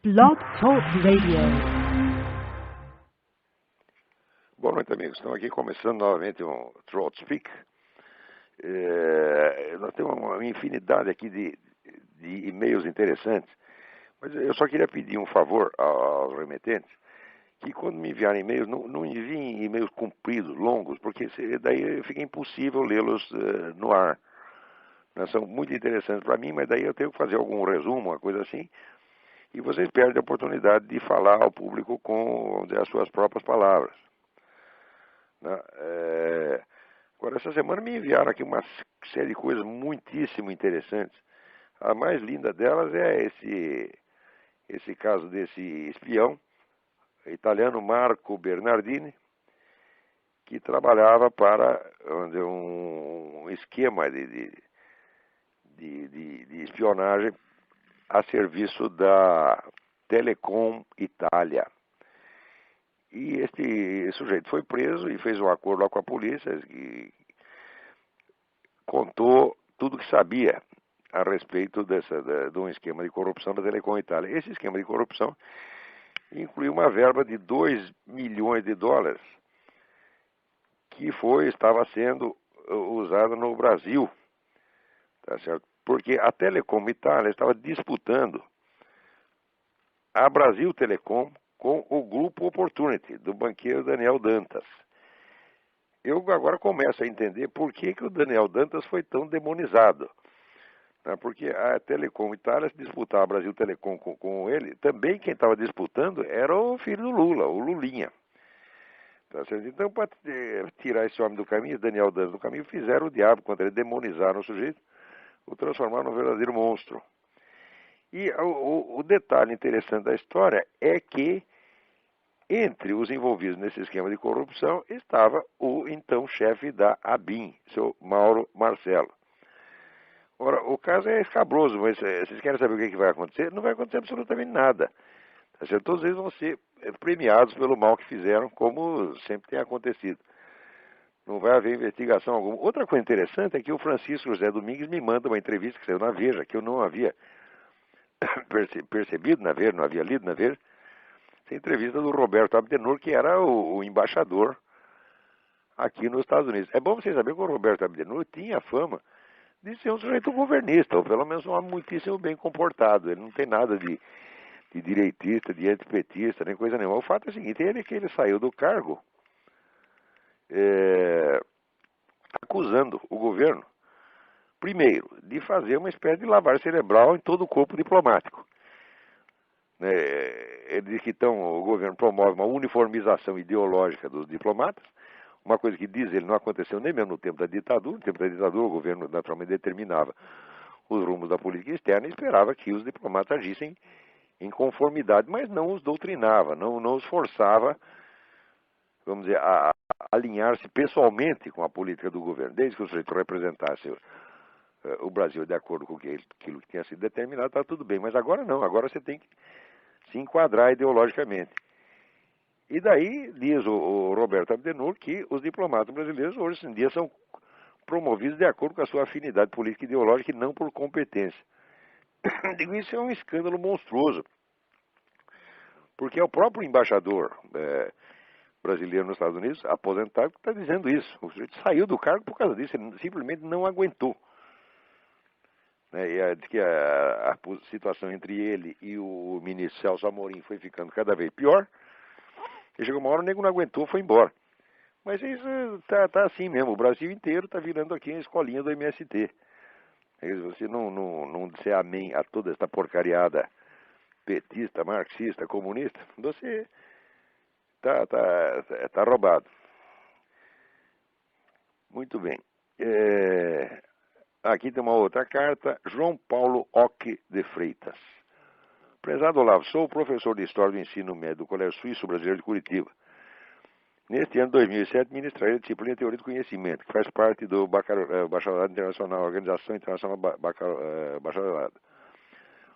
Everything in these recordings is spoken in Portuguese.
Blog Talk Radio. Boa noite, amigos. Estamos aqui começando novamente um Throat Speak. Nós temos uma infinidade aqui de e-mails interessantes, mas eu só queria pedir um favor aos remetentes, que quando me enviarem e-mails, não enviem e-mails compridos, longos, porque daí fica impossível lê-los no ar. São muito interessantes para mim, mas daí eu tenho que fazer algum resumo, uma coisa assim, e vocês perdem a oportunidade de falar ao público com, vamos dizer, as suas próprias palavras. Agora, essa semana me enviaram aqui uma série de coisas muitíssimo interessantes. A mais linda delas é esse caso desse espião italiano Marco Bernardini, que trabalhava para, vamos dizer, um esquema de espionagem a serviço da Telecom Itália. E este sujeito foi preso e fez um acordo lá com a polícia e contou tudo que sabia a respeito de um esquema de corrupção da Telecom Itália. Esse esquema de corrupção incluiu uma verba de 2 milhões de dólares que estava sendo usada no Brasil, tá certo? Porque a Telecom Itália estava disputando a Brasil Telecom com o grupo Opportunity, do banqueiro Daniel Dantas. Eu agora começo a entender por que o Daniel Dantas foi tão demonizado. Porque a Telecom Itália, se disputava a Brasil Telecom com ele, também quem estava disputando era o filho do Lula, o Lulinha. Tá certo? Então, para tirar esse homem do caminho, Daniel Dantas do caminho, fizeram o diabo contra ele, demonizaram o sujeito, o transformaram num verdadeiro monstro. E o detalhe interessante da história é que entre os envolvidos nesse esquema de corrupção estava o então chefe da ABIN, seu Mauro Marcelo. Ora, o caso é escabroso, mas vocês querem saber o que vai acontecer? Não vai acontecer absolutamente nada. Tá certo? Todos eles vão ser premiados pelo mal que fizeram, como sempre tem acontecido. Não vai haver investigação alguma. Outra coisa interessante é que o Francisco José Domingues me manda uma entrevista que saiu na Veja, que eu não havia percebido na Veja, não havia lido na Veja. Essa entrevista do Roberto Abdenur, que era o embaixador aqui nos Estados Unidos. É bom vocês saberem que o Roberto Abdenur tinha fama de ser um sujeito governista, ou pelo menos um homem muitíssimo bem comportado. Ele não tem nada de direitista, de antipetista, nem coisa nenhuma. O fato é o seguinte, ele saiu do cargo acusando o governo, primeiro, de fazer uma espécie de lavagem cerebral em todo o corpo diplomático. Ele diz que o governo promove uma uniformização ideológica dos diplomatas, uma coisa que diz ele não aconteceu nem mesmo no tempo da ditadura. No tempo da ditadura o governo naturalmente determinava os rumos da política externa e esperava que os diplomatas agissem em conformidade, mas não os doutrinava, não os forçava, vamos dizer, a alinhar-se pessoalmente com a política do governo. Desde que o sujeito representasse o Brasil de acordo com aquilo que tinha sido determinado, está tudo bem. Mas agora não, agora você tem que se enquadrar ideologicamente. E daí diz o Roberto Abdenur que os diplomatas brasileiros hoje em dia são promovidos de acordo com a sua afinidade política e ideológica e não por competência. Digo, isso é um escândalo monstruoso, porque é o próprio embaixador brasileiro nos Estados Unidos, aposentado, que está dizendo isso. O sujeito saiu do cargo por causa disso, ele simplesmente não aguentou. E diz que a situação entre ele e o ministro Celso Amorim foi ficando cada vez pior. E chegou uma hora, o nego não aguentou, foi embora. Mas isso tá assim mesmo, o Brasil inteiro está virando aqui a escolinha do MST. Se você não disser amém a toda esta porcariada petista, marxista, comunista, você tá roubado. Muito bem. Aqui tem uma outra carta, João Paulo Oque de Freitas. Prezado Olavo, sou professor de História do Ensino Médio do Colégio Suíço Brasileiro de Curitiba. Neste ano de 2007, ministrarei a disciplina Teoria do Conhecimento, que faz parte do Bacharelado Internacional, Organização Internacional Bacharelado.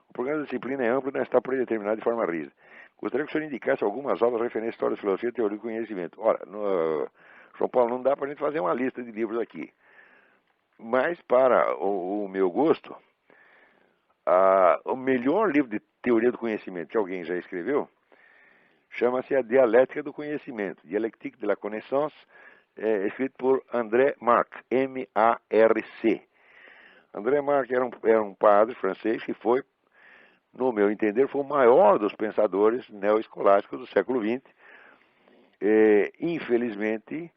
O programa da disciplina é amplo e não está predeterminado de forma rígida. Gostaria que o senhor indicasse algumas obras referentes à História, Filosofia e Teoria do Conhecimento. Ora, João Paulo, não dá para a gente fazer uma lista de livros aqui. Mas, para o meu gosto, o melhor livro de teoria do conhecimento que alguém já escreveu, chama-se a dialética do conhecimento, Dialectique de la Connaissance, escrito por André Marc, M-A-R-C. André Marc era um padre francês que foi, no meu entender, foi o maior dos pensadores neoescolásticos do século XX, infelizmente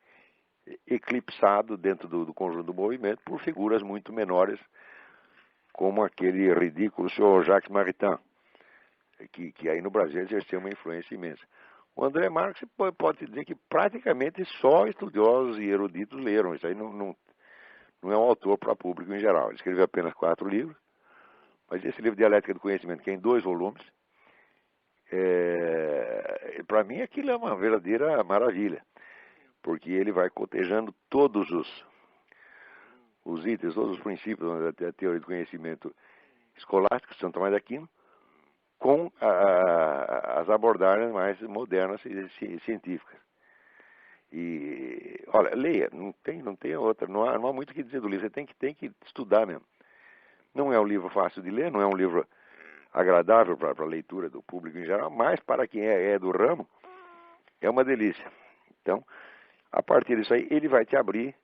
eclipsado dentro do conjunto do movimento por figuras muito menores, como aquele ridículo senhor Jacques Maritain, que aí no Brasil exerceu uma influência imensa. O André Marx pode dizer que praticamente só estudiosos e eruditos leram. Isso aí não é um autor para público em geral. Ele escreveu apenas 4 livros, mas esse livro Dialética do Conhecimento, que é em 2 volumes, para mim aquilo é uma verdadeira maravilha, porque ele vai cotejando todos os itens, todos os princípios da teoria do conhecimento escolástica, Santo Tomás de Aquino, com as abordagens mais modernas e científicas. E, olha, leia, não tem outra, não há muito o que dizer do livro, você tem que estudar mesmo. Não é um livro fácil de ler, não é um livro agradável para a leitura do público em geral, mas para quem é do ramo, é uma delícia. Então, a partir disso aí, ele vai te abrir,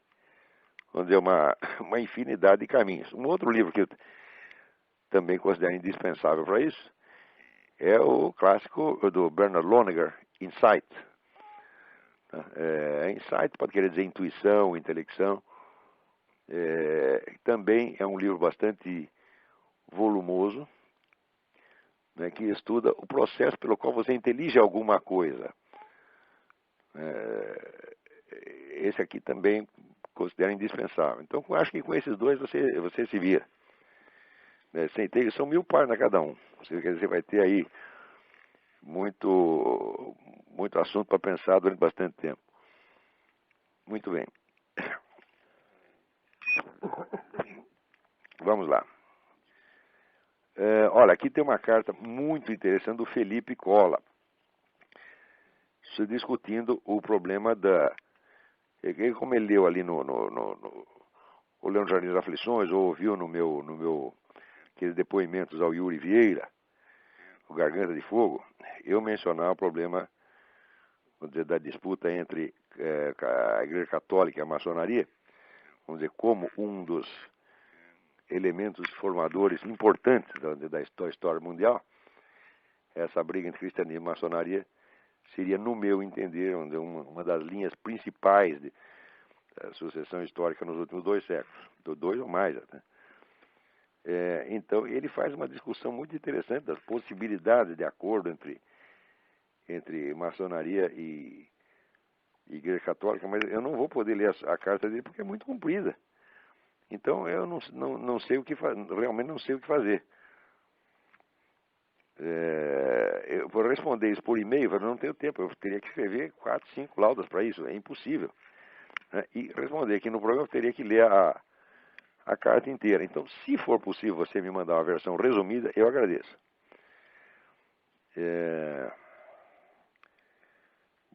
vamos dizer, uma infinidade de caminhos. Um outro livro que eu também considero indispensável para isso é o clássico do Bernard Lonergan, Insight. Insight pode querer dizer intuição, intelecção. Também é um livro bastante volumoso, né, que estuda o processo pelo qual você intelige alguma coisa. Esse aqui também considero indispensável. Então, eu acho que com esses dois você se vira. São 1000 páginas cada um. Você vai ter aí muito assunto para pensar durante bastante tempo. Muito bem. Vamos lá. Olha, aqui tem uma carta muito interessante do Felipe Cola, se discutindo o problema como ele leu ali ou leu no Jardim das Aflições, ou ouviu no meu aqueles depoimentos ao Yuri Vieira, o Garganta de Fogo, eu mencionar o problema, vamos dizer, da disputa entre a Igreja Católica e a maçonaria, vamos dizer, como um dos elementos formadores importantes da história mundial. Essa briga entre cristianismo e maçonaria seria, no meu entender, uma das linhas principais da sucessão histórica nos últimos 2 séculos, 2 ou mais até. Então, ele faz uma discussão muito interessante das possibilidades de acordo entre maçonaria e Igreja Católica, mas eu não vou poder ler a carta dele porque é muito comprida. Então, eu não sei o que realmente não sei o que fazer. Eu vou responder isso por e-mail, mas não tenho tempo, eu teria que escrever 4, 5 laudas para isso, é impossível. E responder aqui no programa, eu teria que ler a carta inteira. Então, se for possível você me mandar uma versão resumida, eu agradeço.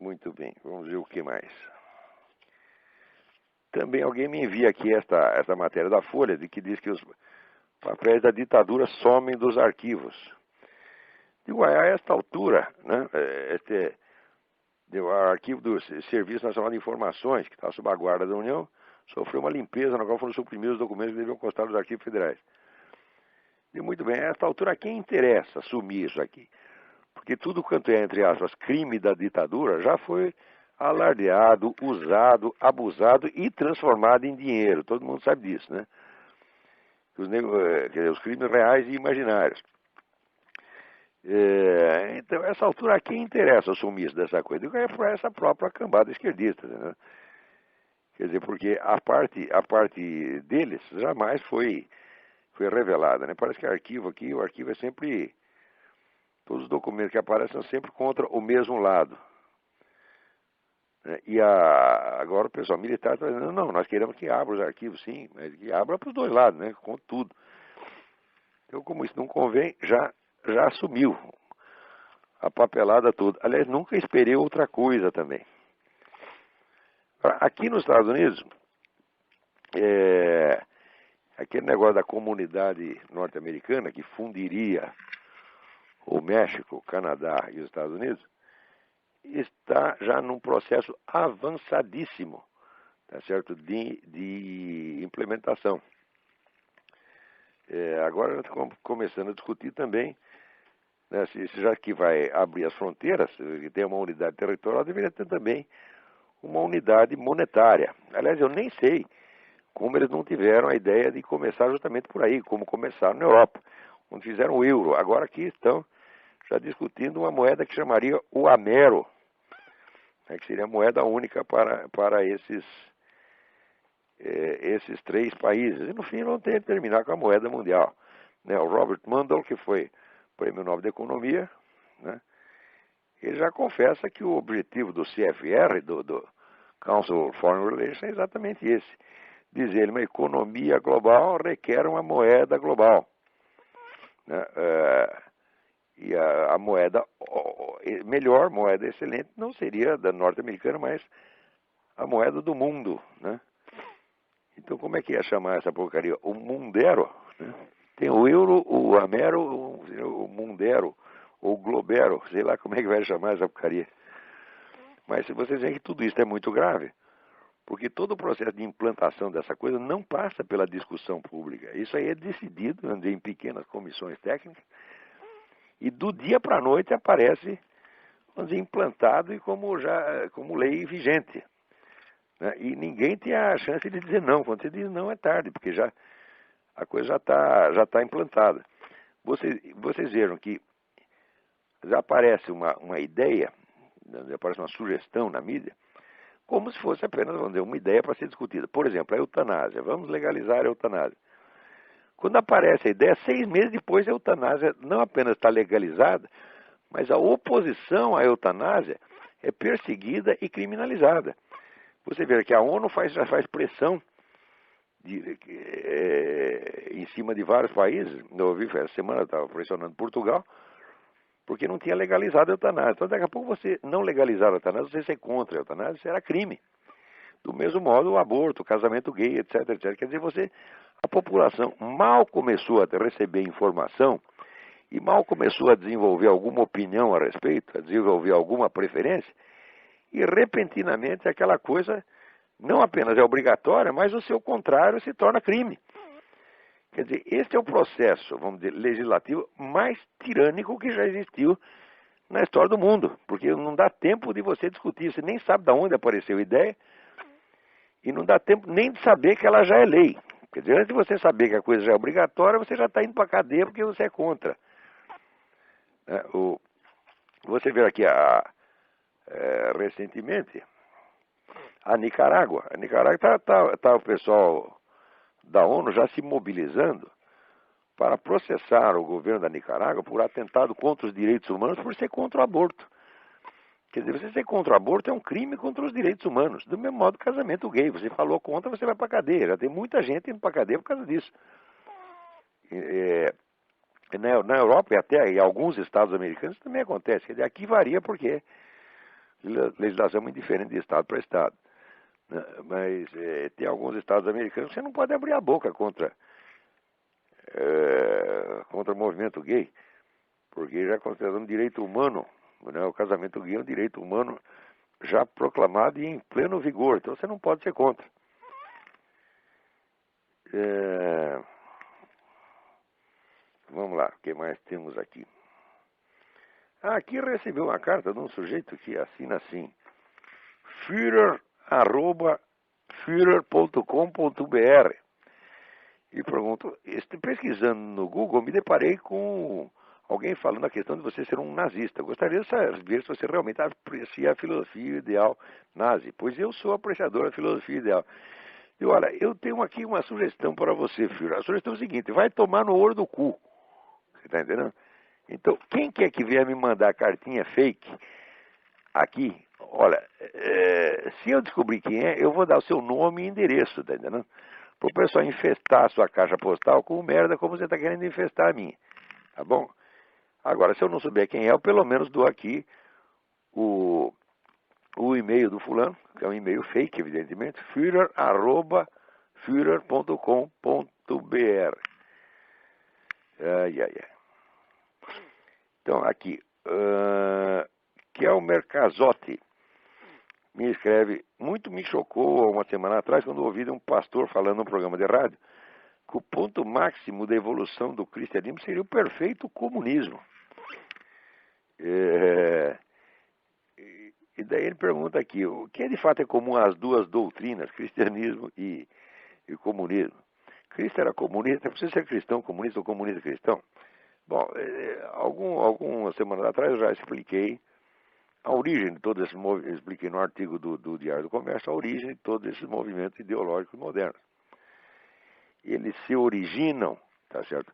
Muito bem, vamos ver o que mais. Também alguém me envia aqui esta matéria da Folha, que diz que os papéis da ditadura somem dos arquivos. Digo, a esta altura, né, o arquivo do Serviço Nacional de Informações, que está sob a guarda da União, sofreu uma limpeza na qual foram suprimidos os documentos que deviam constar nos arquivos federais. E muito bem, a esta altura, a quem interessa assumir isso aqui? Porque tudo quanto é, entre aspas, crime da ditadura já foi alardeado, usado, abusado e transformado em dinheiro. Todo mundo sabe disso, né? Os crimes reais e imaginários. Então, essa altura, a quem interessa assumir isso dessa coisa? É para essa própria cambada esquerdista, né? Quer dizer, porque a parte deles jamais foi revelada, né? Parece que o arquivo é sempre... Todos os documentos que aparecem são sempre contra o mesmo lado. E agora o pessoal militar está dizendo, não, nós queremos que abra os arquivos, sim, mas que abra para os dois lados, né? Com tudo. Então, como isso não convém, já assumiu a papelada toda. Aliás, nunca esperei outra coisa também. Aqui nos Estados Unidos, aquele negócio da comunidade norte-americana que fundiria o México, o Canadá e os Estados Unidos, está já num processo avançadíssimo, tá certo, de implementação. Agora estamos começando a discutir também, né, já que vai abrir as fronteiras, que tem uma unidade territorial, deveria ter também uma unidade monetária. Aliás, eu nem sei como eles não tiveram a ideia de começar justamente por aí, como começaram na Europa, onde fizeram o euro. Agora aqui estão já discutindo uma moeda que chamaria o Amero, né, que seria a moeda única para esses três países. E no fim vão ter que terminar com a moeda mundial. Né, o Robert Mundell, que foi Prêmio Nobel de Economia, né, ele já confessa que o objetivo do CFR, do Council of Foreign Relations, é exatamente esse. Diz ele, uma economia global requer uma moeda global. Né? E a moeda melhor, moeda excelente, não seria da norte-americana, mas a moeda do mundo. Né? Então como é que ia chamar essa porcaria? O Mundero. Né? Tem o euro, o Amero, o Mundero, ou Globero, sei lá como é que vai chamar essa porcaria. Mas se vocês veem que tudo isso é muito grave, porque todo o processo de implantação dessa coisa não passa pela discussão pública. Isso aí é decidido, vamos dizer, em pequenas comissões técnicas, e do dia para a noite aparece, vamos dizer, implantado e como lei vigente. Né? E ninguém tem a chance de dizer não. Quando você diz não, é tarde, porque a coisa já tá implantada. Vocês viram que já aparece uma ideia, já aparece uma sugestão na mídia, como se fosse apenas, vamos dizer, uma ideia para ser discutida. Por exemplo, a eutanásia. Vamos legalizar a eutanásia. Quando aparece a ideia, 6 meses depois a eutanásia não apenas está legalizada, mas a oposição à eutanásia é perseguida e criminalizada. Você vê que a ONU já faz pressão em cima de vários países. Eu ouvi, essa semana estava pressionando Portugal, porque não tinha legalizado a eutanásia. Então, daqui a pouco você não legalizar a eutanásia, você ser contra a eutanásia, isso era crime. Do mesmo modo, o aborto, o casamento gay, etc, etc. Quer dizer, a população mal começou a receber informação e mal começou a desenvolver alguma opinião a respeito, a desenvolver alguma preferência, e repentinamente aquela coisa não apenas é obrigatória, mas o seu contrário se torna crime. Quer dizer, esse é o processo, vamos dizer, legislativo mais tirânico que já existiu na história do mundo, porque não dá tempo de você discutir, você nem sabe de onde apareceu a ideia, e não dá tempo nem de saber que ela já é lei. Quer dizer, antes de você saber que a coisa já é obrigatória, você já está indo para a cadeia porque você é contra. Você vê aqui recentemente a Nicarágua. A Nicarágua está o pessoal da ONU já se mobilizando para processar o governo da Nicarágua por atentado contra os direitos humanos por ser contra o aborto. Quer dizer, você ser contra o aborto é um crime contra os direitos humanos. Do mesmo modo, casamento gay. Você falou contra, você vai para a cadeia. Já tem muita gente indo para a cadeia por causa disso. Na Europa e até em alguns estados americanos também acontece. Quer dizer, aqui varia porque a legislação é muito diferente de estado para estado. Mas tem alguns estados americanos que você não pode abrir a boca contra o movimento gay, porque já é considerado um direito humano, né? O casamento gay é um direito humano já proclamado e em pleno vigor, então você não pode ser contra. Vamos lá, o que mais temos aqui? Aqui recebeu uma carta de um sujeito que assina assim, Führer.com.br, e pergunto, pesquisando no Google, me deparei com alguém falando a questão de você ser um nazista. Gostaria de saber se você realmente aprecia a filosofia ideal nazi, pois eu sou apreciador da filosofia ideal. E olha, eu tenho aqui uma sugestão para você, Führer. A sugestão é o seguinte, vai tomar no olho do cu. Você está entendendo? Então, quem quer que vier me mandar cartinha fake aqui, olha, se eu descobrir quem é, eu vou dar o seu nome e endereço, tá entendendo? Para o pessoal infestar a sua caixa postal com merda como você está querendo infestar a minha, tá bom? Agora, se eu não souber quem é, eu pelo menos dou aqui o e-mail do fulano, que é um e-mail fake, evidentemente, Führer.com.br. Ai. Então, aqui, Kelmer Casotti me escreve: muito me chocou há uma semana atrás quando ouvi um pastor falando num programa de rádio que o ponto máximo da evolução do cristianismo seria o perfeito comunismo. E daí ele pergunta aqui: o que de fato é comum às duas doutrinas, cristianismo e comunismo? Cristo era comunista, precisa ser cristão comunista ou comunista cristão? Bom, algumas semanas atrás eu já expliquei a origem de todos esses movimentos, expliquei no artigo do Diário do Comércio a origem de todos esses movimentos ideológicos modernos. Eles se originam, tá certo,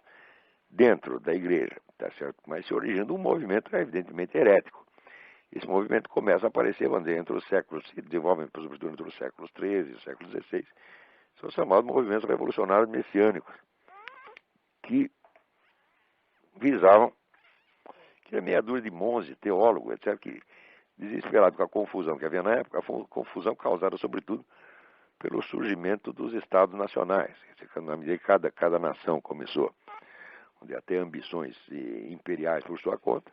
dentro da igreja, tá certo, mas se originam de um movimento evidentemente herético. Esse movimento começa a aparecer, vamos dizer, entre os séculos, se desenvolve sobretudo entre os séculos XIII e os séculos XVI, são chamados movimentos revolucionários messiânicos, que visavam que a meia dúzia de monges, teólogos, etc., que desesperados com a confusão que havia na época, a confusão causada sobretudo pelo surgimento dos estados nacionais, na medida que cada nação começou a ter ambições imperiais por sua conta,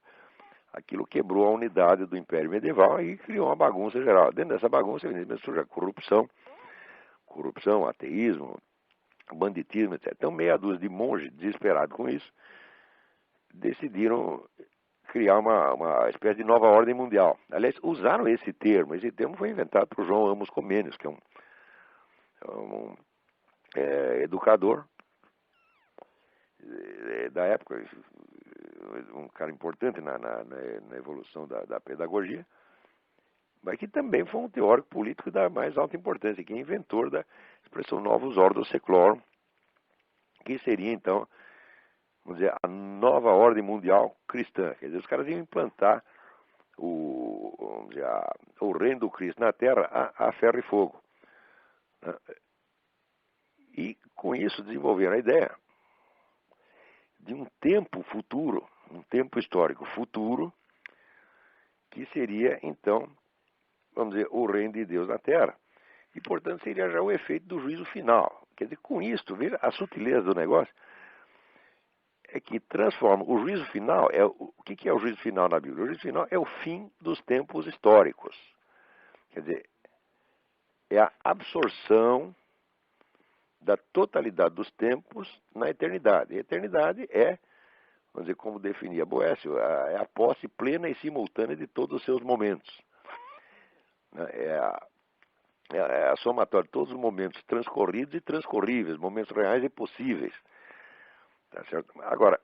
aquilo quebrou a unidade do Império Medieval e criou uma bagunça geral. Dentro dessa bagunça, evidentemente, surge a corrupção, ateísmo, banditismo, etc. Então, meia dúzia de monges, desesperados com isso, decidiram criar uma espécie de nova ordem mundial. Aliás, usaram esse termo foi inventado por João Amos Comênios, que é um educador da época, um cara importante na evolução da pedagogia, mas que também foi um teórico político da mais alta importância, que é inventor da expressão novus ordo seclorum, que seria, então, vamos dizer, a nova ordem mundial cristã. Quer dizer, os caras iam implantar o reino do Cristo na Terra a ferro e fogo. E, com isso, desenvolveram a ideia de um tempo futuro, um tempo histórico futuro, que seria, então, vamos dizer, o reino de Deus na Terra. E, portanto, seria já o efeito do juízo final. Quer dizer, com isso, veja a sutileza do negócio, é que transforma o juízo final. O que é o juízo final na Bíblia? O juízo final é o fim dos tempos históricos. Quer dizer, é a absorção da totalidade dos tempos na eternidade. A eternidade é, vamos dizer, como definia Boécio, é a posse plena e simultânea de todos os seus momentos. É a somatória de todos os momentos transcorridos e transcorríveis, momentos reais e possíveis. Tá certo? Agora,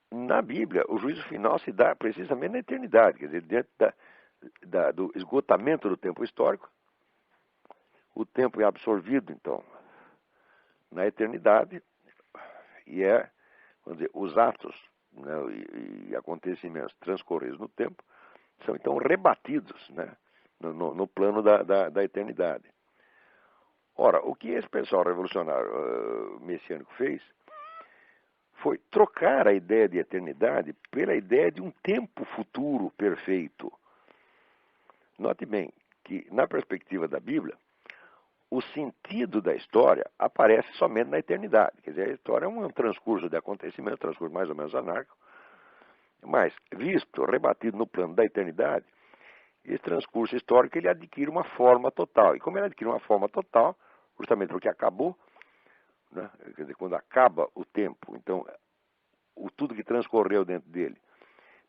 na Bíblia, o juízo final se dá precisamente na eternidade, quer dizer, dentro do esgotamento do tempo histórico, o tempo é absorvido, então, na eternidade, e vamos dizer, os atos, né, e acontecimentos transcorridos no tempo são, então, rebatidos, né, no plano da eternidade. Ora, o que esse pessoal revolucionário messiânico fez foi trocar a ideia de eternidade pela ideia de um tempo futuro perfeito. Note bem que, na perspectiva da Bíblia, o sentido da história aparece somente na eternidade. Quer dizer, a história é um transcurso de acontecimento, um transcurso mais ou menos anárquico, mas, visto, rebatido no plano da eternidade, esse transcurso histórico ele adquire uma forma total. E como ele adquire uma forma total, justamente porque acabou, né? Quer dizer, quando acaba o tempo, então, tudo que transcorreu dentro dele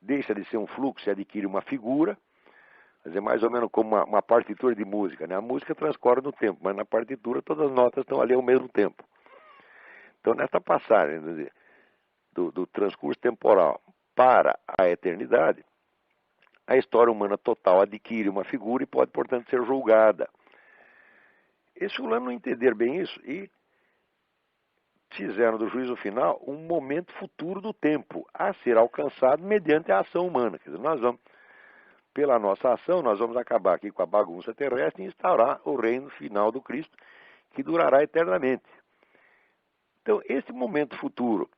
deixa de ser um fluxo e adquire uma figura. Quer dizer, mais ou menos como uma partitura de música, né? A música transcorre no tempo, mas na partitura todas as notas estão ali ao mesmo tempo. Então, nessa passagem, quer dizer, do transcurso temporal para a eternidade, a história humana total adquire uma figura e pode, portanto, ser julgada. Esses fulanos não entenderam bem isso e fizeram do juízo final um momento futuro do tempo a ser alcançado mediante a ação humana. Quer dizer, pela nossa ação, nós vamos acabar aqui com a bagunça terrestre e instaurar o reino final do Cristo, que durará eternamente. Então, esse momento futuro,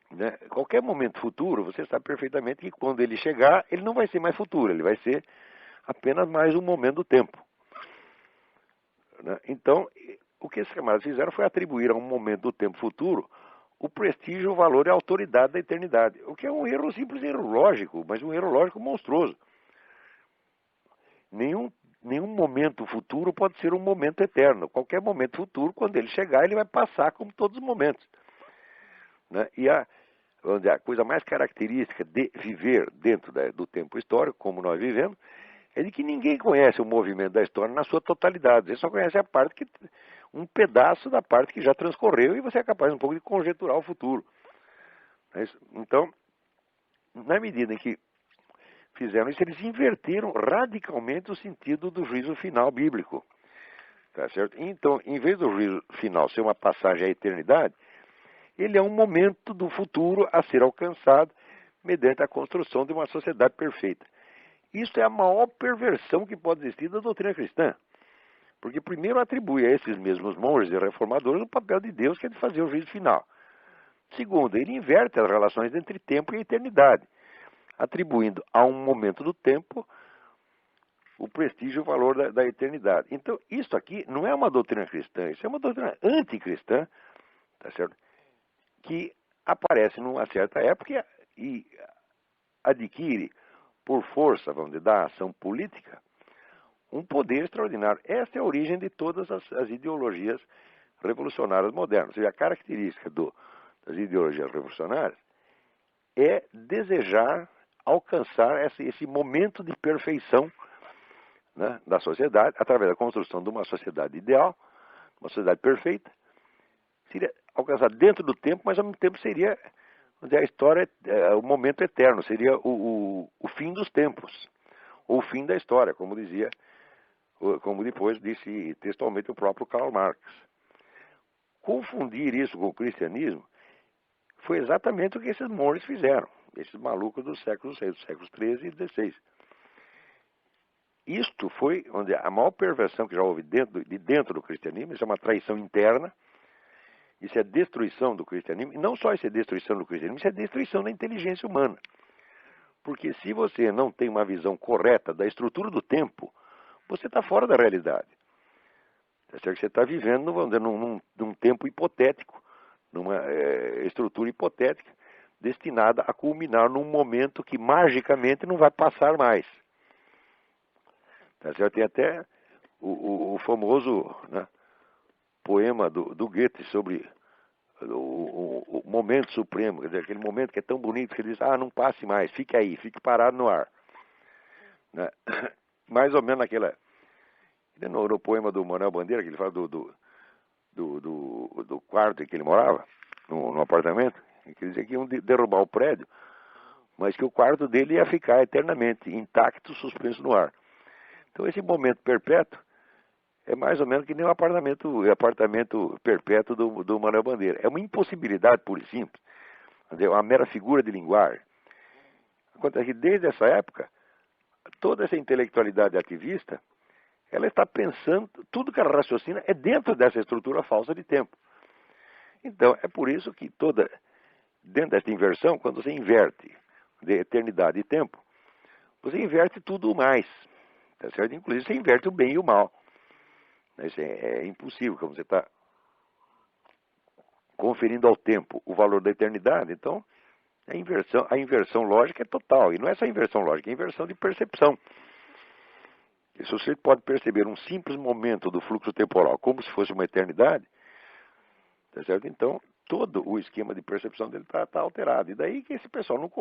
né, qualquer momento futuro, você sabe perfeitamente que quando ele chegar, ele não vai ser mais futuro, ele vai ser apenas mais um momento do tempo. Né? Então, o que esses camaradas fizeram foi atribuir a um momento do tempo futuro o prestígio, o valor e a autoridade da eternidade. O que é um erro, simples erro lógico, mas um erro lógico monstruoso. Nenhum momento futuro pode ser um momento eterno. Qualquer momento futuro, quando ele chegar, ele vai passar como todos os momentos. Né? E a coisa mais característica de viver dentro do tempo histórico, como nós vivemos, é de que ninguém conhece o movimento da história na sua totalidade. Você só conhece um pedaço da parte que já transcorreu e você é capaz um pouco de conjecturar o futuro. Então, na medida em que fizeram isso, eles inverteram radicalmente o sentido do juízo final bíblico. Tá certo? Então, em vez do juízo final ser uma passagem à eternidade, ele é um momento do futuro a ser alcançado mediante a construção de uma sociedade perfeita. Isso é a maior perversão que pode existir da doutrina cristã. Porque primeiro atribui a esses mesmos monges e reformadores o papel de Deus, que é de fazer o juízo final. Segundo, ele inverte as relações entre tempo e eternidade, atribuindo a um momento do tempo o prestígio e o valor da eternidade. Então, isso aqui não é uma doutrina cristã, isso é uma doutrina anticristã, tá certo? Que aparece numa certa época e adquire, por força, vamos dizer, da ação política, um poder extraordinário. Essa é a origem de todas as ideologias revolucionárias modernas. Ou seja, a característica das ideologias revolucionárias é desejar alcançar esse momento de perfeição, né, da sociedade, através da construção de uma sociedade ideal, uma sociedade perfeita. Seria alcançar dentro do tempo, mas ao mesmo tempo seria a história, o momento eterno, seria o fim dos tempos, ou o fim da história, como depois disse textualmente o próprio Karl Marx. Confundir isso com o cristianismo foi exatamente o que esses monges fizeram, esses malucos dos séculos XIII e XVI. Isto foi onde a maior perversão que já houve dentro do cristianismo. Isso é uma traição interna, isso é destruição do cristianismo, e não só isso é destruição do cristianismo, isso é destruição da inteligência humana. Porque se você não tem uma visão correta da estrutura do tempo, você está fora da realidade. Você está vivendo, vamos dizer, num tempo hipotético, numa estrutura hipotética, destinada a culminar num momento que magicamente não vai passar mais. Tá certo? Tem até o famoso, né, poema do Goethe sobre o momento supremo, quer dizer, aquele momento que é tão bonito que ele diz, não passe mais, fique aí, fique parado no ar. Né? Mais ou menos no poema do Manuel Bandeira, que ele fala do quarto em que ele morava, no apartamento, que ele dizia que iam derrubar o prédio, mas que o quarto dele ia ficar eternamente intacto, suspenso no ar. Então esse momento perpétuo é mais ou menos que nem o apartamento perpétuo do Manuel Bandeira. É uma impossibilidade pura e simples. É uma mera figura de linguagem. Acontece que desde essa época, toda essa intelectualidade ativista, ela está pensando, tudo que ela raciocina é dentro dessa estrutura falsa de tempo. Então, é por isso que dentro dessa inversão, quando você inverte de eternidade e tempo, você inverte tudo mais. Tá certo? Inclusive, você inverte o bem e o mal. Isso é impossível, como você está conferindo ao tempo o valor da eternidade. Então, a inversão lógica é total. E não é só inversão lógica, é inversão de percepção. E se você pode perceber um simples momento do fluxo temporal como se fosse uma eternidade, tá certo? Então, todo o esquema de percepção dele está alterado. E daí que esse pessoal não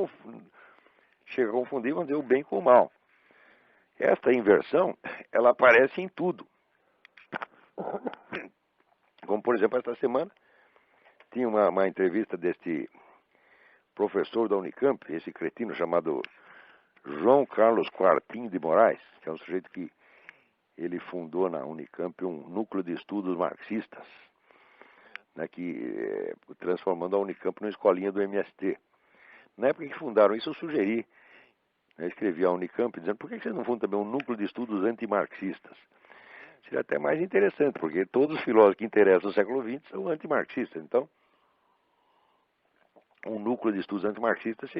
chega a confundir, vamos dizer, o bem com o mal. Esta inversão, ela aparece em tudo. Como, por exemplo, esta semana, tinha uma entrevista deste professor da Unicamp, esse cretino chamado João Carlos Quartim de Moraes, que é um sujeito que ele fundou na Unicamp um núcleo de estudos marxistas, né, transformando a Unicamp numa escolinha do MST. Na época que fundaram isso, eu sugeri, né, escrevi à Unicamp dizendo, por que vocês não fundam também um núcleo de estudos antimarxistas? Seria até mais interessante, porque todos os filósofos que interessam no século XX são antimarxistas. Então, um núcleo de estudos antimarxistas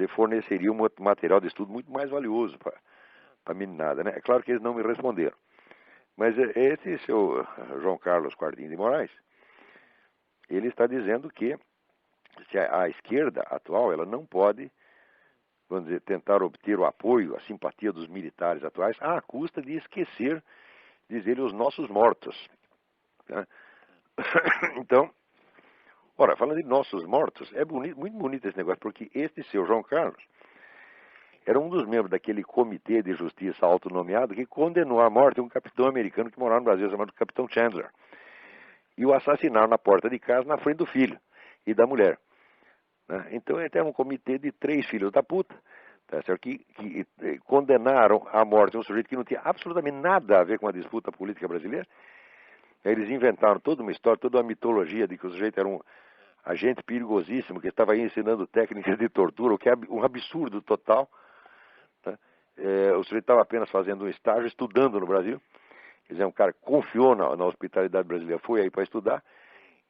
forneceria um material de estudo muito mais valioso para a meninada, né? É claro que eles não me responderam. Mas esse seu João Carlos Quartim de Moraes, ele está dizendo que se a esquerda atual ela não pode, vamos dizer, tentar obter o apoio, a simpatia dos militares atuais à custa de esquecer, diz ele, os nossos mortos. Né? Então, ora, falando de nossos mortos, é bonito, muito bonito esse negócio, porque este seu João Carlos era um dos membros daquele comitê de justiça autonomeado que condenou à morte um capitão americano que morava no Brasil, chamado Capitão Chandler. E o assassinaram na porta de casa, na frente do filho e da mulher. Né? Então, ele era um comitê de 3 filhos da puta, tá certo? Que condenaram à morte um sujeito que não tinha absolutamente nada a ver com a disputa política brasileira. Eles inventaram toda uma história, toda uma mitologia de que o sujeito era um agente perigosíssimo que estava aí ensinando técnicas de tortura, o que é um absurdo total. Tá? O sujeito estava apenas fazendo um estágio, estudando no Brasil. Quer dizer, um cara que confiou na hospitalidade brasileira, foi aí para estudar,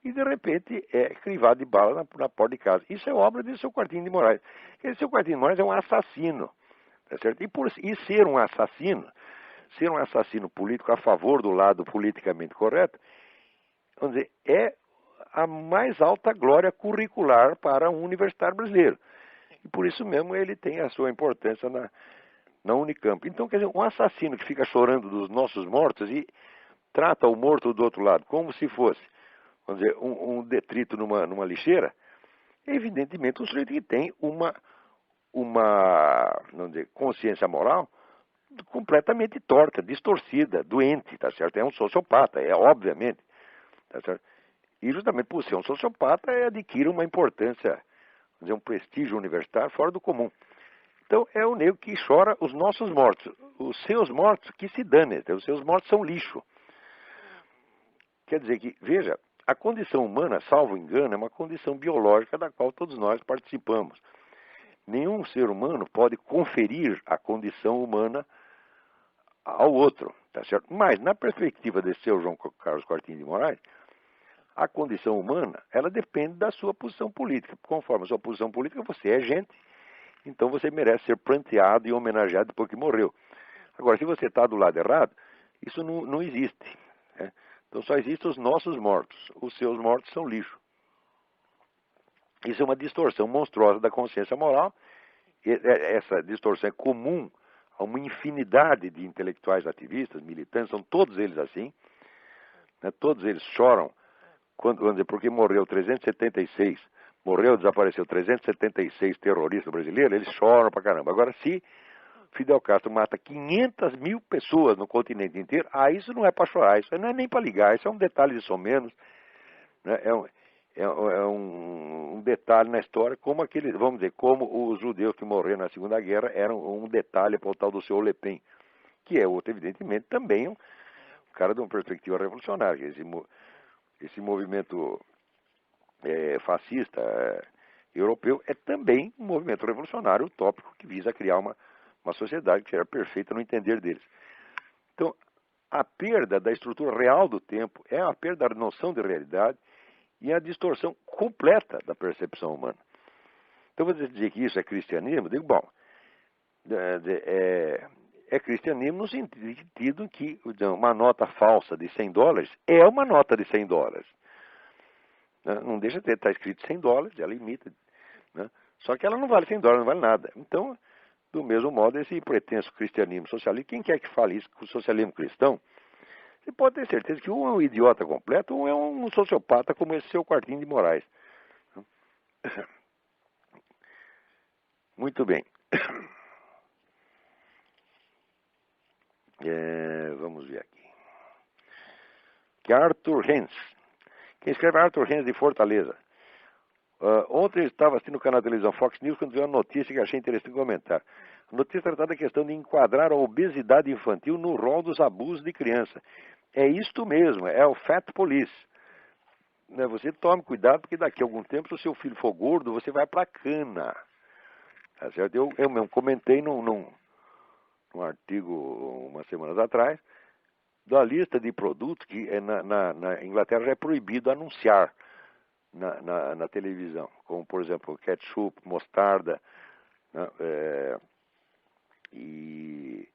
e de repente é crivado de bala na porta de casa. Isso é obra de seu Quartinho de Moraes. Esse seu Quartinho de Moraes é um assassino. Tá certo? E ser um assassino político a favor do lado politicamente correto, vamos dizer, é a mais alta glória curricular para um universitário brasileiro. E por isso mesmo ele tem a sua importância na Unicamp. Então, quer dizer, um assassino que fica chorando dos nossos mortos e trata o morto do outro lado como se fosse, vamos dizer, um detrito numa lixeira, é evidentemente um sujeito que tem uma vamos dizer, consciência moral completamente torta, distorcida, doente, tá certo? É um sociopata, obviamente, tá certo? E justamente por ser um sociopata, adquire uma importância, vamos dizer, um prestígio universitário fora do comum. Então, é o negro que chora os nossos mortos. Os seus mortos que se danem, os seus mortos são lixo. Quer dizer que, veja, a condição humana, salvo engano, é uma condição biológica da qual todos nós participamos. Nenhum ser humano pode conferir a condição humana ao outro, tá certo? Mas, na perspectiva desse seu João Carlos Quartinho de Moraes, a condição humana, ela depende da sua posição política. Conforme a sua posição política, você é gente, então você merece ser pranteado e homenageado depois que morreu. Agora, se você está do lado errado, isso não existe. Né? Então só existem os nossos mortos. Os seus mortos são lixo. Isso é uma distorção monstruosa da consciência moral. Essa distorção é comum a uma infinidade de intelectuais ativistas, militantes, são todos eles assim. Né? Todos eles choram, vamos dizer, porque desapareceu 376 terroristas brasileiros, eles choram pra caramba. Agora, se Fidel Castro mata 500 mil pessoas no continente inteiro, isso não é para chorar, isso não é nem para ligar, isso é um detalhe de somenos, né? É um detalhe na história, como vamos dizer, como os judeus que morreram na Segunda Guerra eram um detalhe para o tal do seu Le Pen, que é outro, evidentemente, também um cara de uma perspectiva revolucionária. Esse movimento fascista europeu é também um movimento revolucionário utópico que visa criar uma sociedade que era perfeita no entender deles. Então, a perda da estrutura real do tempo é a perda da noção de realidade e a distorção completa da percepção humana. Então, você dizer que isso é cristianismo, eu digo, bom, é cristianismo no sentido que uma nota falsa de $100 é uma nota de $100. Não deixa de estar escrito $100, ela imita, né? Só que ela não vale $100, não vale nada. Então, do mesmo modo, esse pretenso cristianismo socialista, quem quer que fale isso com o socialismo cristão, você pode ter certeza que um é um idiota completo, um é um sociopata como esse seu Quartinho de Moraes. Muito bem. Vamos ver aqui. Que Arthur Hens. Quem escreve é Arthur Hens de Fortaleza. Ontem eu estava assistindo o canal de televisão Fox News quando vi uma notícia que achei interessante comentar. A notícia tratava da questão de enquadrar a obesidade infantil no rol dos abusos de criança. É isto mesmo, é o Fat Police. Né? Você tome cuidado, porque daqui a algum tempo, se o seu filho for gordo, você vai para a cana. Tá certo? Eu mesmo comentei num artigo umas semanas atrás, da lista de produtos que na Inglaterra já é proibido anunciar na televisão, como por exemplo ketchup, mostarda, né, e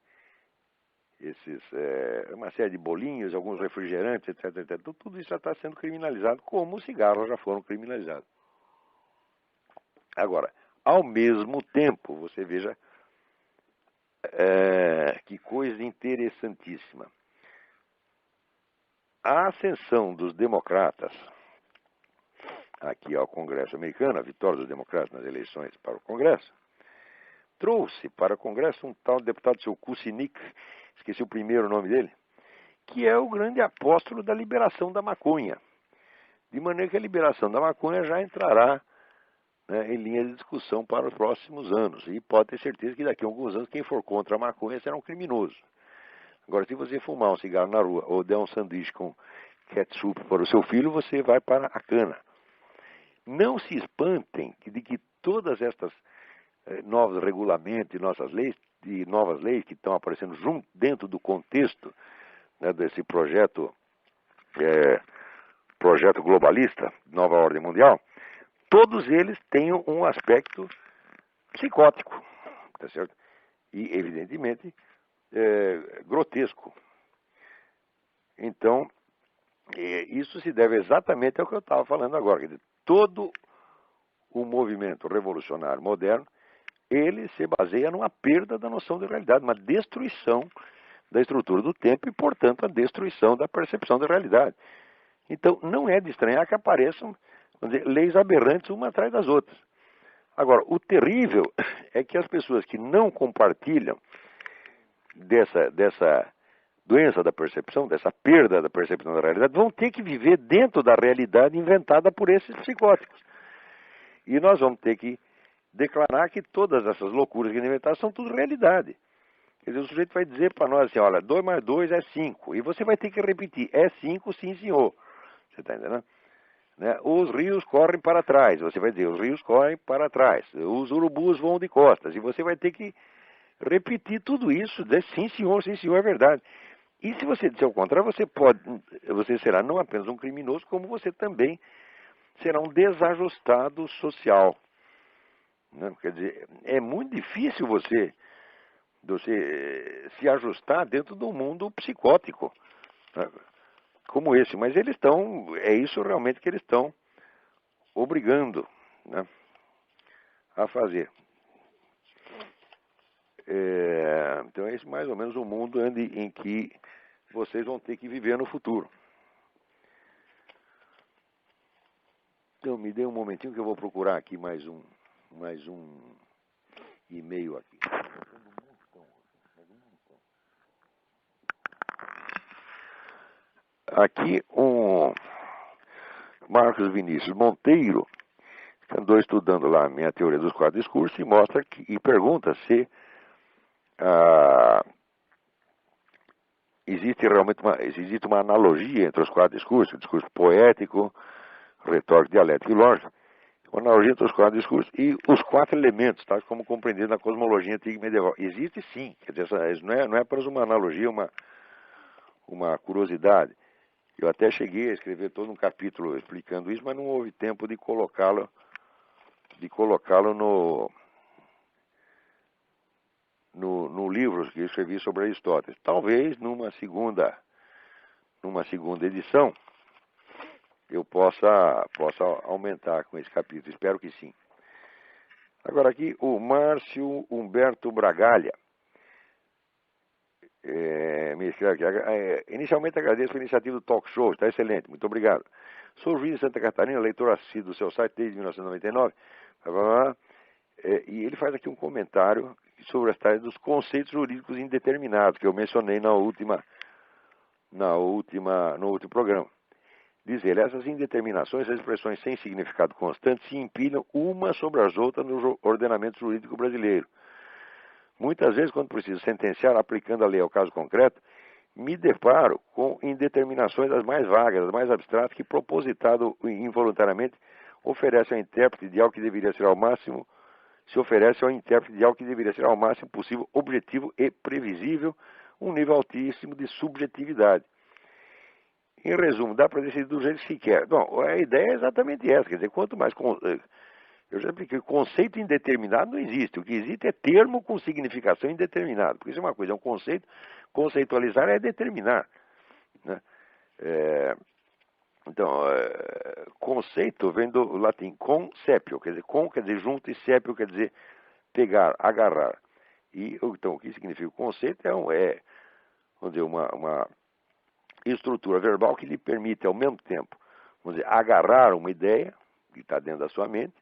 uma série de bolinhos, alguns refrigerantes, etc, etc. Tudo isso já está sendo criminalizado, como os cigarros já foram criminalizados. Agora, ao mesmo tempo, você veja que coisa interessantíssima. A ascensão dos democratas aqui ao Congresso americano, a vitória dos democratas nas eleições para o Congresso, trouxe para o Congresso um tal deputado, seu Kucinich, esqueci o primeiro nome dele, que é o grande apóstolo da liberação da maconha. De maneira que a liberação da maconha já entrará, né, em linha de discussão para os próximos anos. E pode ter certeza que daqui a alguns anos quem for contra a maconha será um criminoso. Agora, se você fumar um cigarro na rua ou der um sanduíche com ketchup para o seu filho, você vai para a cana. Não se espantem de que todas estas novos regulamentos e novas leis que estão aparecendo junto dentro do contexto, né, desse projeto globalista, Nova Ordem Mundial, todos eles têm um aspecto psicótico, tá certo? E, evidentemente, grotesco. Então, isso se deve exatamente ao que eu estava falando agora. Quer dizer, todo o movimento revolucionário moderno, ele se baseia numa perda da noção de realidade, uma destruição da estrutura do tempo e, portanto, a destruição da percepção da realidade. Então, não é de estranhar que apareçam, vamos dizer, leis aberrantes uma atrás das outras. Agora, o terrível é que as pessoas que não compartilham dessa doença da percepção, dessa perda da percepção da realidade, vão ter que viver dentro da realidade inventada por esses psicóticos. E nós vamos ter que declarar que todas essas loucuras que inventaram são tudo realidade. Quer dizer, o sujeito vai dizer para nós assim, olha, 2 mais 2 é 5. E você vai ter que repetir, é 5, sim senhor. Você está entendendo? Né? Os rios correm para trás. Você vai dizer, os rios correm para trás. Os urubus voam de costas. E você vai ter que repetir tudo isso, dizer sim senhor, é verdade. E se você disser o contrário, você será não apenas um criminoso, como você também será um desajustado social. Né? Quer dizer, é muito difícil você se ajustar dentro do mundo psicótico, né, como esse. Mas eles é isso realmente que eles estão obrigando, né, a fazer. Então é esse mais ou menos o mundo em que vocês vão ter que viver no futuro. Então me dê um momentinho que eu vou procurar aqui mais um e-mail aqui. Aqui o Marcos Vinícius Monteiro andou estudando lá a minha teoria dos 4 discursos e pergunta se existe realmente uma analogia entre os 4 discursos, o discurso poético, retórico, dialético e lógico, uma analogia entre os 4 discursos e os 4 elementos, tá, como compreendido na cosmologia antiga e medieval. Existe sim, quer dizer, isso não é apenas uma analogia, uma curiosidade. Eu até cheguei a escrever todo um capítulo explicando isso, mas não houve tempo de colocá-lo no livro que eu escrevi sobre Aristóteles. Talvez numa segunda edição eu possa aumentar com esse capítulo. Espero que sim. Agora aqui o Márcio Humberto Bragalha me escreve aqui. Inicialmente agradeço a iniciativa do Talk Show, está excelente, muito obrigado. Sou juiz de Santa Catarina, leitor assíduo do seu site desde 1999. E ele faz aqui um comentário sobre as tareas dos conceitos jurídicos indeterminados, que eu mencionei no último programa. Diz ele, essas indeterminações, as expressões sem significado constante, se empilham umas sobre as outras no ordenamento jurídico brasileiro. Muitas vezes, quando preciso sentenciar, aplicando a lei ao caso concreto, me deparo com indeterminações das mais vagas, das mais abstratas, que, propositado involuntariamente, oferece ao intérprete de algo que deveria ser ao máximo possível, objetivo e previsível, um nível altíssimo de subjetividade. Em resumo, dá para decidir do jeito que quer. Bom, a ideia é exatamente essa, quer dizer, quanto mais Eu já expliquei, conceito indeterminado não existe. O que existe é termo com significação indeterminada. Porque isso é uma coisa, é um conceito. Conceitualizar é determinar, né? Conceito vem do latim conceptio, quer dizer, con quer dizer junto e cepio quer dizer pegar, agarrar. E então, o que significa o conceito vamos dizer, uma estrutura verbal que lhe permite, ao mesmo tempo, vamos dizer, agarrar uma ideia que está dentro da sua mente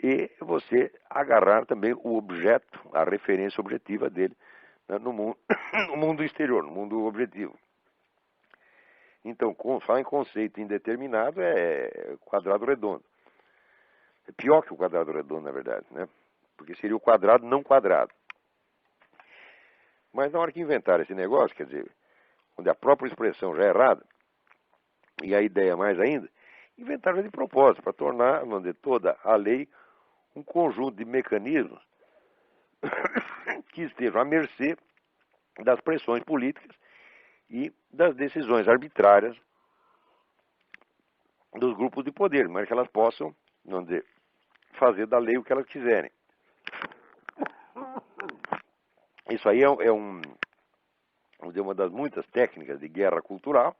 e você agarrar também o objeto, a referência objetiva dele, né, no mundo, no mundo exterior, no mundo objetivo. Então, falar em conceito indeterminado é quadrado redondo. É pior que o quadrado redondo, na verdade, né? Porque seria o quadrado não quadrado. Mas na hora que inventaram esse negócio, quer dizer, onde a própria expressão já é errada, e a ideia mais ainda, inventaram de propósito, para tornar, vamos dizer, toda a lei um conjunto de mecanismos que estejam à mercê das pressões políticas e das decisões arbitrárias dos grupos de poder, mas que elas possam, vamos dizer, fazer da lei o que elas quiserem. Isso aí é uma das muitas técnicas de guerra cultural.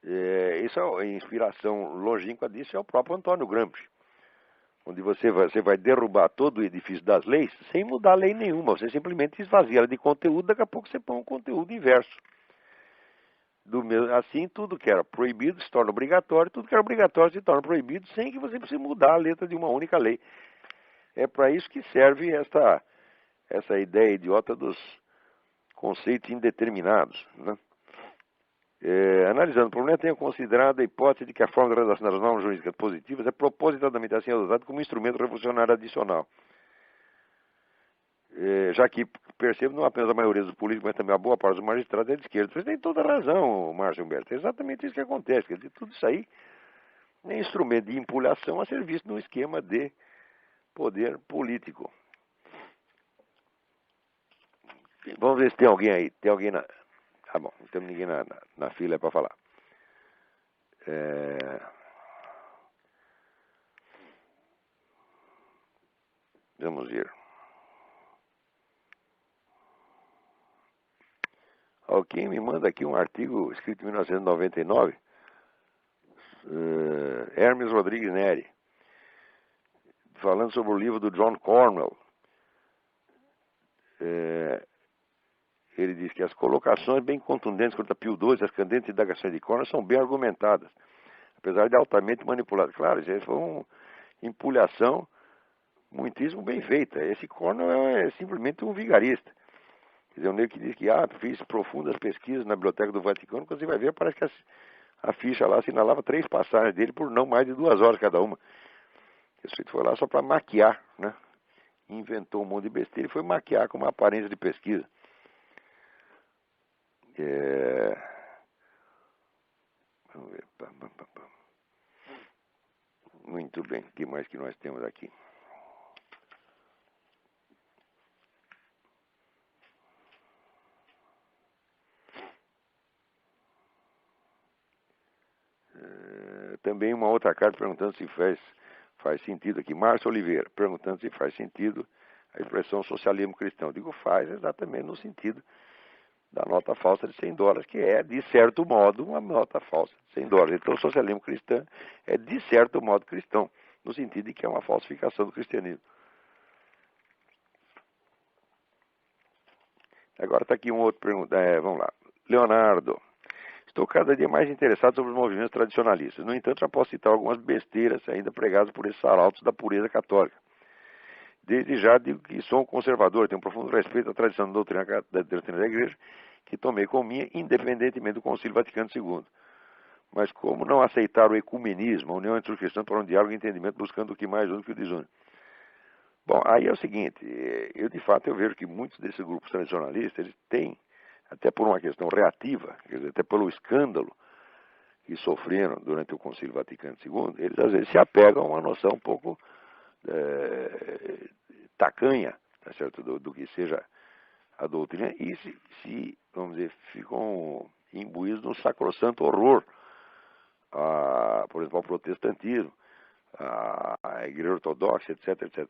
Isso é inspiração longínqua disso é o próprio Antônio Gramsci, onde você vai derrubar todo o edifício das leis sem mudar lei nenhuma, você simplesmente esvazia ela de conteúdo, daqui a pouco você põe um conteúdo inverso. Assim, tudo que era proibido se torna obrigatório, tudo que era obrigatório se torna proibido, sem que você precise mudar a letra de uma única lei. É para isso que serve essa ideia idiota dos conceitos indeterminados, né? Analisando o problema, tenho considerado a hipótese de que a forma de redação das normas jurídicas positivas é propositadamente assim adotada como instrumento revolucionário adicional. Já que percebo não apenas a maioria dos políticos, mas também a boa parte dos magistrados é de esquerda. Você tem toda a razão, Márcio Humberto. É exatamente isso que acontece. Quer dizer, tudo isso aí é instrumento de empulhação a serviço de um esquema de poder político. Vamos ver se tem alguém aí. Tem alguém na... Ah, bom, não temos ninguém na fila para falar. Vamos ver. Alguém me manda aqui um artigo escrito em 1999, Hermes Rodrigues Neri, falando sobre o livro do John Cornwell. Ele diz que as colocações bem contundentes contra Pio II e as candentes indagações de Cornwell são bem argumentadas, apesar de altamente manipuladas. Claro, isso foi uma empulhação muitíssimo bem feita. Esse Cornwell é simplesmente um vigarista. Quer dizer, um negro que diz que fiz profundas pesquisas na Biblioteca do Vaticano, quando você vai ver, parece que a ficha lá assinalava 3 passagens dele por não mais de 2 horas cada uma. Esse sujeito foi lá só para maquiar, né? Inventou um monte de besteira e foi maquiar com uma aparência de pesquisa. Vamos ver. Muito bem, o que mais que nós temos aqui? Também uma outra carta perguntando se faz sentido aqui. Márcio Oliveira, perguntando se faz sentido a expressão socialismo cristão. Digo, faz exatamente no sentido da nota falsa de $100, que é, de certo modo, uma nota falsa de $100. Então, o socialismo cristão é, de certo modo, cristão, no sentido de que é uma falsificação do cristianismo. Agora está aqui um outro pergunta. Vamos lá. Leonardo. Estou cada dia mais interessado sobre os movimentos tradicionalistas. No entanto, já posso citar algumas besteiras ainda pregadas por esses arautos da pureza católica. Desde já digo que sou um conservador, tenho um profundo respeito à tradição da doutrina da Igreja, que tomei como minha, independentemente do Concílio Vaticano II. Mas como não aceitar o ecumenismo, a união entre os cristãos para um diálogo e entendimento, buscando o que mais une que o desune? Bom, aí é o seguinte, de fato eu vejo que muitos desses grupos tradicionalistas, eles têm, até por uma questão reativa, quer dizer, até pelo escândalo que sofreram durante o Concílio Vaticano II, eles às vezes se apegam a uma noção um pouco tacanha, tá certo? Do que seja a doutrina, e vamos dizer, ficam imbuídos no sacrossanto horror, por exemplo, ao protestantismo, a Igreja Ortodoxa, etc, etc.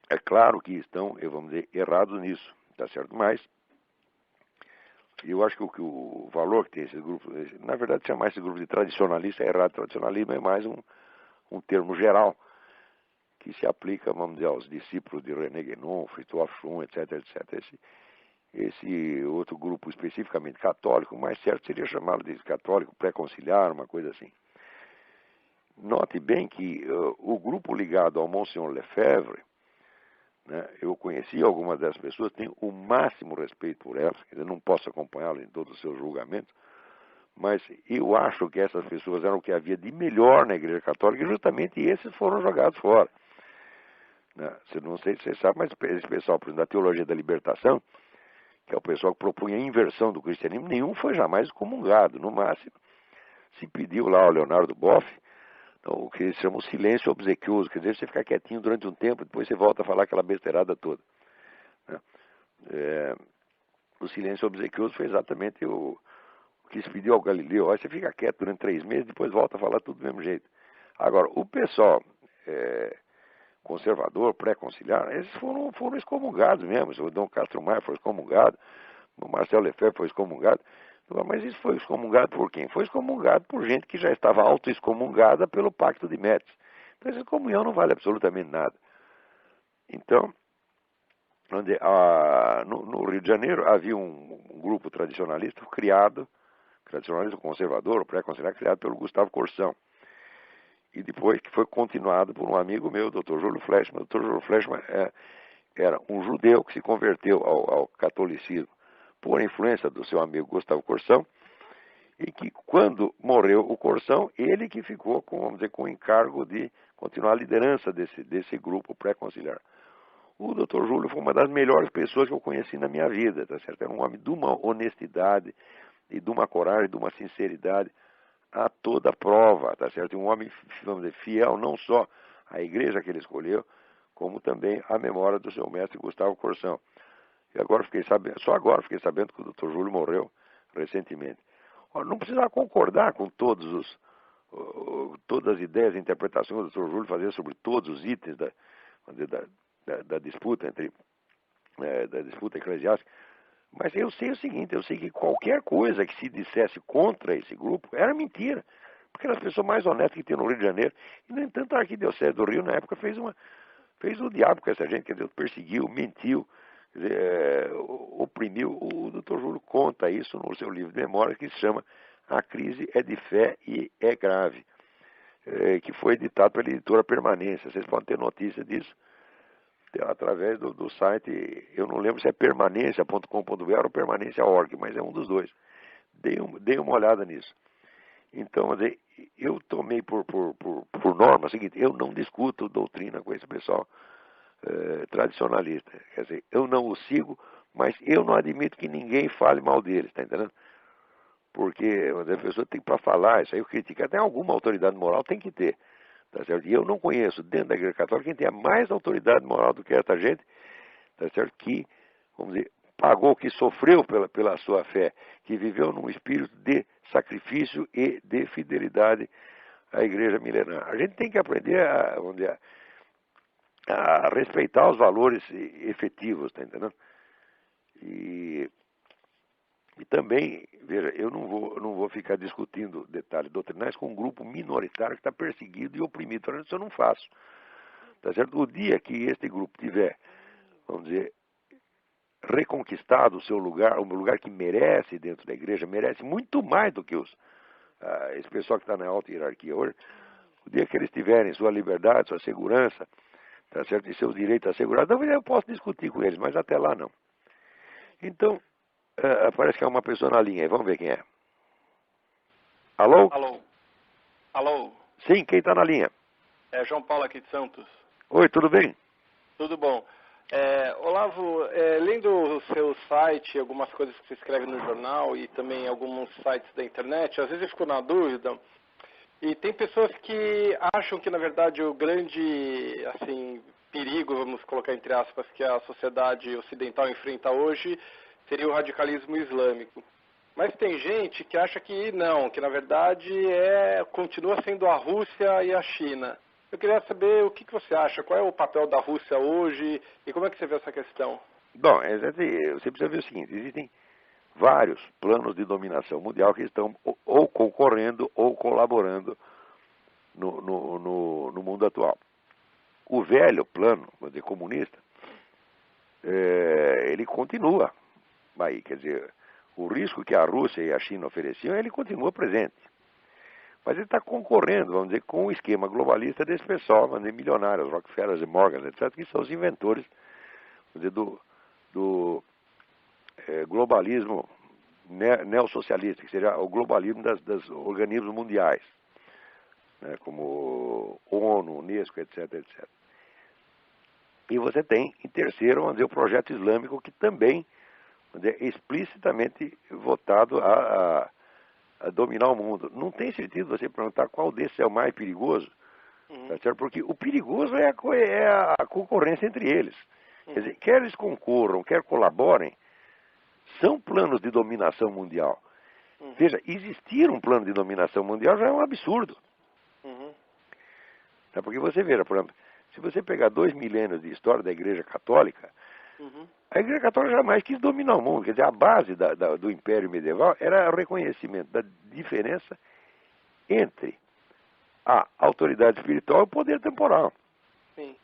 É claro que estão, vamos dizer, errados nisso, tá certo? Mas eu acho que o valor que tem esses grupos, na verdade chamar esse grupo de tradicionalista é errado. Tradicionalismo é mais um termo geral que se aplica, vamos dizer, aos discípulos de René Guénon, Fritjof Schuon, etc, etc. Esse outro grupo especificamente católico, mais certo seria chamá-lo de católico pré-conciliar, uma coisa assim. Note bem que o grupo ligado ao Monsenhor Lefebvre, né, eu conheci algumas dessas pessoas, tenho o máximo respeito por elas, eu não posso acompanhá-las em todos os seus julgamentos, mas eu acho que essas pessoas eram o que havia de melhor na Igreja Católica e justamente esses foram jogados fora. Né? Não sei se você sabe, mas esse pessoal, por exemplo, da teologia da libertação, que é o pessoal que propunha a inversão do cristianismo, nenhum foi jamais excomungado, no máximo. Se pediu lá ao Leonardo Boff, então, o que eles chamam de silêncio obsequioso, quer dizer, você fica quietinho durante um tempo, depois você volta a falar aquela besteirada toda. Né? O silêncio obsequioso foi exatamente o que se pediu ao Galileu. Você fica quieto durante 3 meses, depois volta a falar tudo do mesmo jeito. Agora, o pessoal conservador, pré-conciliar, esses foram excomungados mesmo. O Dom Castro Maia foi excomungado, o Marcelo Lefebvre foi excomungado. Mas isso foi excomungado por quem? Foi excomungado por gente que já estava auto-excomungada pelo Pacto de Metz. Então essa excomunhão não vale absolutamente nada. Então, no Rio de Janeiro havia um grupo tradicionalista criado, tradicionalista conservador, pré-conciliar, criado pelo Gustavo Corsão. E depois que foi continuado por um amigo meu, o Dr. Júlio Fleischmann. O Dr. Júlio Fleischmann era um judeu que se converteu ao catolicismo por influência do seu amigo Gustavo Corsão, e que quando morreu o Corsão, ele que ficou com, vamos dizer, com o encargo de continuar a liderança desse grupo pré-conciliar. O Dr. Júlio foi uma das melhores pessoas que eu conheci na minha vida, tá certo? Era um homem de uma honestidade e de uma coragem, de uma sinceridade a toda prova, tá certo? Um homem, vamos dizer, fiel não só à igreja que ele escolheu, como também à memória do seu mestre Gustavo Corsão. E agora só agora fiquei sabendo que o Dr. Júlio morreu recentemente. Ora, não precisava concordar com todas as ideias e interpretações que o Dr. Júlio fazia sobre todos os itens da disputa da disputa eclesiástica. Mas eu sei o seguinte, eu sei que qualquer coisa que se dissesse contra esse grupo era mentira. Porque era as pessoas mais honestas que tinha no Rio de Janeiro. E, no entanto, a Arquidiocese do Rio, na época, fez o diabo com essa gente, quer dizer, perseguiu, mentiu, oprimiu. O Dr. Júlio conta isso no seu livro de memórias, que se chama A Crise é de Fé e é Grave, que foi editado pela editora Permanência. Vocês podem ter notícia disso através do site, eu não lembro se é permanência.com.br ou permanência.org, mas é um dos dois. Dei uma olhada nisso. Então, eu tomei por norma o seguinte, eu não discuto doutrina com esse pessoal tradicionalista. Quer dizer, eu não o sigo, mas eu não admito que ninguém fale mal deles, tá entendendo? Porque a pessoa tem para falar, isso aí eu critico, até alguma autoridade moral tem que ter. Tá certo? E eu não conheço dentro da Igreja Católica quem tenha mais autoridade moral do que essa gente, tá certo? Que, vamos dizer, pagou, que sofreu pela sua fé, que viveu num espírito de sacrifício e de fidelidade à Igreja milenar. A gente tem que aprender vamos dizer, a respeitar os valores efetivos, tá entendendo? E também, veja, eu não vou ficar discutindo detalhes doutrinais com um grupo minoritário que está perseguido e oprimido. Então, isso eu não faço. Tá certo? O dia que este grupo tiver, vamos dizer, reconquistado o seu lugar, um lugar que merece dentro da igreja, merece muito mais do que esse pessoal que está na alta hierarquia hoje, o dia que eles tiverem sua liberdade, sua segurança, tá certo? E seus direitos assegurados, talvez eu possa discutir com eles, mas até lá não. Então, parece que há uma pessoa na linha aí, vamos ver quem é. Alô? Alô? Alô? Sim, quem está na linha? É João Paulo aqui de Santos. Oi, tudo bem? Tudo bom. Olavo, lendo o seu site, algumas coisas que você escreve no jornal e também alguns sites da internet, às vezes eu fico na dúvida. E tem pessoas que acham que, na verdade, o grande perigo, vamos colocar entre aspas, que a sociedade ocidental enfrenta hoje seria o radicalismo islâmico. Mas tem gente que acha que não, que na verdade continua sendo a Rússia e a China. Eu queria saber o que você acha, qual é o papel da Rússia hoje e como é que você vê essa questão? Bom, você precisa ver o seguinte, existem vários planos de dominação mundial que estão ou concorrendo ou colaborando no mundo atual. O velho plano, vamos dizer, comunista, ele continua aí, quer dizer, o risco que a Rússia e a China ofereciam, ele continua presente. Mas ele está concorrendo, vamos dizer, com o esquema globalista desse pessoal, vamos dizer, milionários, Rockefeller e Morgan, etc., que são os inventores, vamos dizer, do globalismo neossocialista, que seria o globalismo dos organismos mundiais, né, como ONU, Unesco, etc., etc. E você tem, em terceiro, vamos dizer, o projeto islâmico, que também, vamos dizer, é explicitamente votado a dominar o mundo. Não tem sentido você perguntar qual desses é o mais perigoso, tá certo? Porque o perigoso é a concorrência entre eles. Quer dizer, quer eles concorram, quer colaborem, são planos de dominação mundial. Veja, existir um plano de dominação mundial já é um absurdo. É porque você veja, por exemplo, se você pegar 2 milênios de história da Igreja Católica, a Igreja Católica jamais quis dominar o mundo. Quer dizer, a base do Império Medieval era o reconhecimento da diferença entre a autoridade espiritual e o poder temporal. Sim.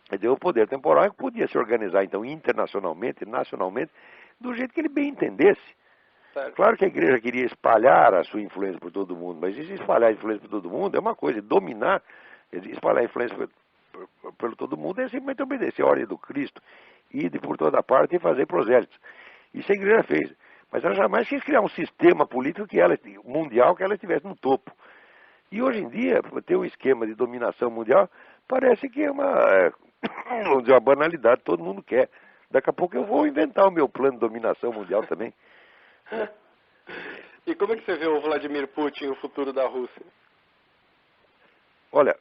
Quer dizer, o poder temporal podia se organizar, então, internacionalmente, nacionalmente, do jeito que ele bem entendesse. Certo. Claro que a igreja queria espalhar a sua influência por todo mundo, mas espalhar a influência por todo mundo é uma coisa, dominar, quer dizer, espalhar a influência pelo todo mundo é simplesmente obedecer a ordem do Cristo, ir por toda parte e fazer prosélitos. Isso a igreja fez. Mas ela jamais quis criar um sistema político mundial que ela estivesse no topo. E hoje em dia, ter um esquema de dominação mundial parece que é vamos dizer, uma banalidade, todo mundo quer. Daqui a pouco eu vou inventar o meu plano de dominação mundial também. E como é que você vê o Vladimir Putin e o futuro da Rússia? Olha,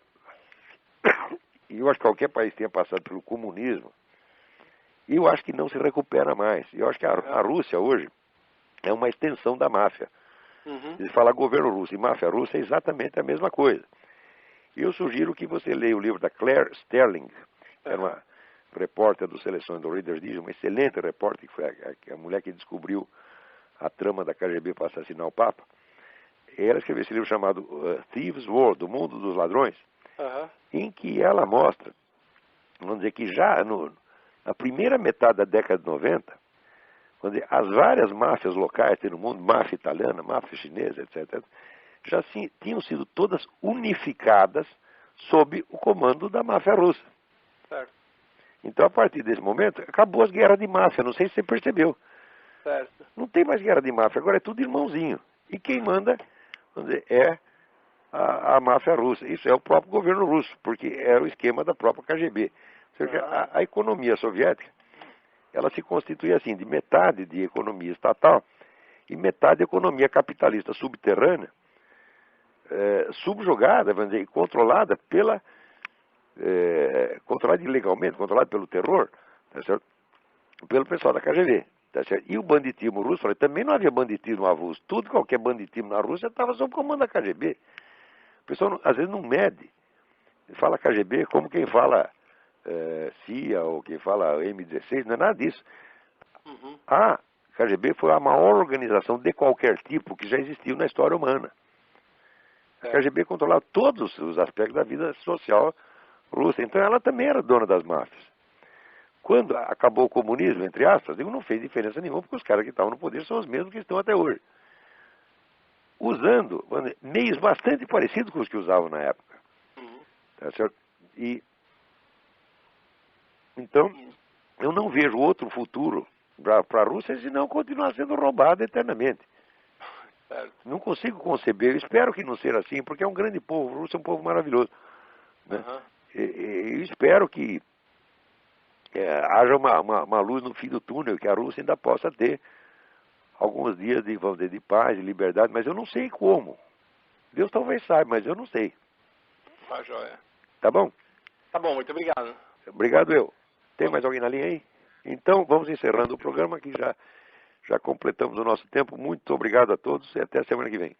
eu acho que qualquer país tenha passado pelo comunismo, eu acho que não se recupera mais. Eu acho que a Rússia hoje é uma extensão da máfia. Eles falam governo russo e máfia russa é exatamente a mesma coisa. Eu sugiro que você leia o livro da Claire Sterling, que era uma repórter do Seleções do Reader's Digest, uma excelente repórter, que foi a mulher que descobriu a trama da KGB para assassinar o Papa. Ela escreveu esse livro chamado Thieves' World, o mundo dos ladrões, em que ela mostra, vamos dizer que já na primeira metade da década de 90, vamos dizer, as várias máfias locais no mundo, máfia italiana, máfia chinesa, etc., já tinham sido todas unificadas sob o comando da máfia russa. Certo. Então, a partir desse momento, acabou as guerras de máfia, não sei se você percebeu. Certo. Não tem mais guerra de máfia, agora é tudo irmãozinho. E quem manda, vamos dizer, é a máfia russa. Isso é o próprio governo russo, porque era o esquema da própria KGB. Ou seja, a economia soviética, ela se constituía assim, de metade de economia estatal e metade de economia capitalista subterrânea, subjugada, vamos dizer, controlada controlada ilegalmente, controlada pelo terror, tá certo? Pelo pessoal da KGB. Tá certo? E o banditismo russo, também não havia banditismo avulso. Tudo, qualquer banditismo na Rússia estava sob comando da KGB. O pessoal, às vezes, não mede. Fala KGB como quem fala CIA ou quem fala M16, não é nada disso. A KGB foi a maior organização de qualquer tipo que já existiu na história humana. A KGB controlava todos os aspectos da vida social russa. Então ela também era dona das máfias. Quando acabou o comunismo, entre aspas, não fez diferença nenhuma, porque os caras que estavam no poder são os mesmos que estão até hoje. Usando meios bastante parecidos com os que usavam na época. Tá certo? Então, eu não vejo outro futuro para a Rússia senão continuar sendo roubada eternamente. Certo. Não consigo conceber, eu espero que não seja assim, porque é um grande povo, o russo é um povo maravilhoso. Né? Eu espero que haja uma luz no fim do túnel, que a Rússia ainda possa ter alguns dias de, vamos dizer, de paz, de liberdade, mas eu não sei como. Deus talvez saiba, mas eu não sei. Tá joia. Tá bom? Tá bom, muito obrigado. Obrigado eu. Tem mais alguém na linha aí? Então, vamos encerrando o programa que já Já completamos o nosso tempo. Muito obrigado a todos e até a semana que vem.